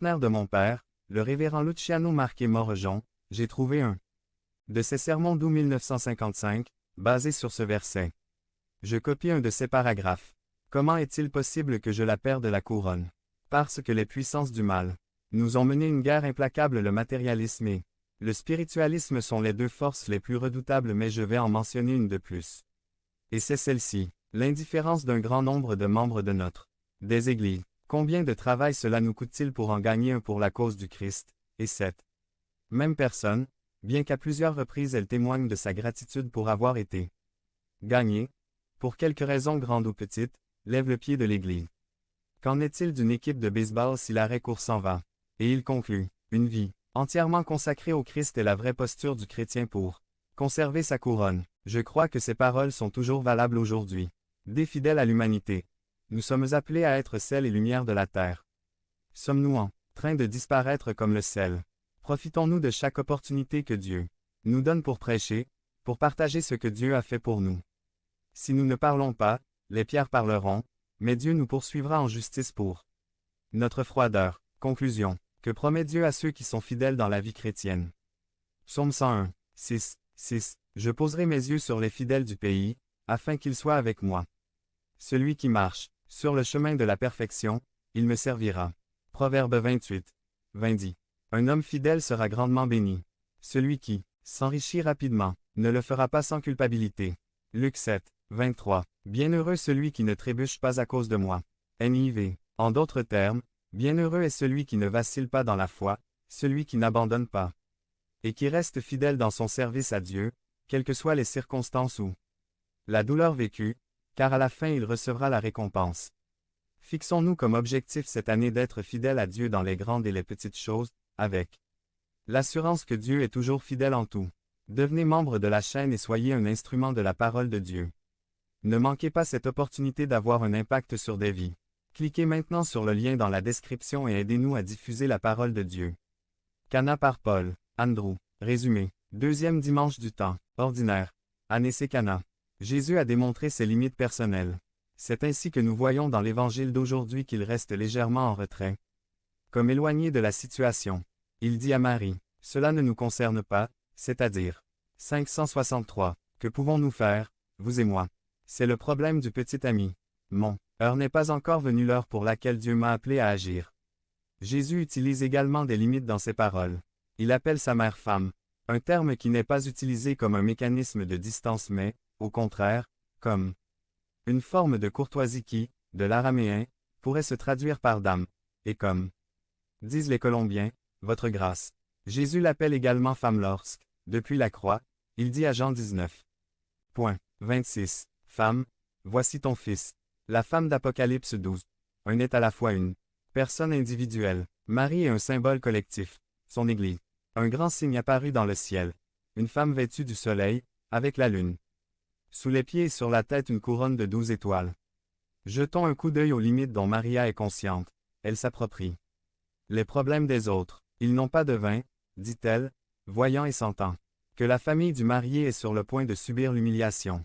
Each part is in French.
centenaire de mon père, le révérend Luciano Marche Morrejon, j'ai trouvé un de ses sermons d'août 1955, basé sur ce verset. Je copie un de ses paragraphes. Comment est-il possible que je la perde la couronne? Parce que les puissances du mal nous ont mené une guerre implacable. Le matérialisme et le spiritualisme sont les deux forces les plus redoutables, mais je vais en mentionner une de plus. Et c'est celle-ci, l'indifférence d'un grand nombre de membres de notre des églises. Combien de travail cela nous coûte-t-il pour en gagner un pour la cause du Christ? Et cette même personne, bien qu'à plusieurs reprises elle témoigne de sa gratitude pour avoir été gagnée, pour quelque raison grande ou petite, lève le pied de l'Église. Qu'en est-il d'une équipe de baseball si l'arrêt court s'en va? Et il conclut, une vie entièrement consacrée au Christ est la vraie posture du chrétien pour conserver sa couronne. Je crois que ces paroles sont toujours valables aujourd'hui. Des fidèles à l'humanité. Nous sommes appelés à être sel et lumière de la terre. Sommes-nous en train de disparaître comme le sel? Profitons-nous de chaque opportunité que Dieu nous donne pour prêcher, pour partager ce que Dieu a fait pour nous. Si nous ne parlons pas, les pierres parleront, mais Dieu nous poursuivra en justice pour notre froideur. Conclusion. Que promet Dieu à ceux qui sont fidèles dans la vie chrétienne? Psaume 101, 6. Je poserai mes yeux sur les fidèles du pays, afin qu'ils soient avec moi. Celui qui marche sur le chemin de la perfection, il me servira. Proverbe 28, 20 dit. Un homme fidèle sera grandement béni. Celui qui s'enrichit rapidement ne le fera pas sans culpabilité. Luc 7, 23. Bienheureux celui qui ne trébuche pas à cause de moi. NIV. En d'autres termes, bienheureux est celui qui ne vacille pas dans la foi, celui qui n'abandonne pas, et qui reste fidèle dans son service à Dieu, quelles que soient les circonstances ou la douleur vécue, car à la fin il recevra la récompense. Fixons-nous comme objectif cette année d'être fidèles à Dieu dans les grandes et les petites choses, avec l'assurance que Dieu est toujours fidèle en tout. Devenez membre de la chaîne et soyez un instrument de la parole de Dieu. Ne manquez pas cette opportunité d'avoir un impact sur des vies. Cliquez maintenant sur le lien dans la description et aidez-nous à diffuser la parole de Dieu. Cana par Paul, Andrew. Résumé. Deuxième dimanche du temps ordinaire. Année Cana. Jésus a démontré ses limites personnelles. C'est ainsi que nous voyons dans l'évangile d'aujourd'hui qu'il reste légèrement en retrait, comme éloigné de la situation. Il dit à Marie, « Cela ne nous concerne pas, c'est-à-dire 563. Que pouvons-nous faire, vous et moi? C'est le problème du petit ami. Mon heure n'est pas encore venue, l'heure pour laquelle Dieu m'a appelé à agir. » Jésus utilise également des limites dans ses paroles. Il appelle sa mère femme, un terme qui n'est pas utilisé comme un mécanisme de distance mais, au contraire, comme une forme de courtoisie qui, de l'araméen, pourrait se traduire par dame, et comme disent les Colombiens, votre grâce. Jésus l'appelle également femme lorsque, depuis la croix, il dit à Jean 19. 26. Femme, voici ton fils. La femme d'Apocalypse 12. Un est à la fois une personne individuelle. Marie est un symbole collectif, son Église. Un grand signe apparut dans le ciel. Une femme vêtue du soleil, avec la lune. Sous les pieds et sur la tête une couronne de 12 étoiles. Jetons un coup d'œil aux limites dont Maria est consciente. Elle s'approprie les problèmes des autres. Ils n'ont pas de vin, dit-elle, voyant et sentant que la famille du marié est sur le point de subir l'humiliation.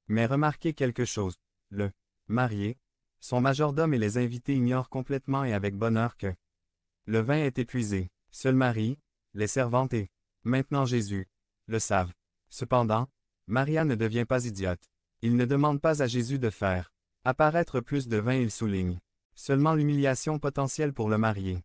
Mais remarquez quelque chose, le marié, son majordome et les invités ignorent complètement et avec bonheur que le vin est épuisé. Seul Marie, les servantes et maintenant Jésus le savent. Cependant, Maria ne devient pas idiote. Il ne demande pas à Jésus de faire apparaître plus de vin, il souligne seulement l'humiliation potentielle pour le marié.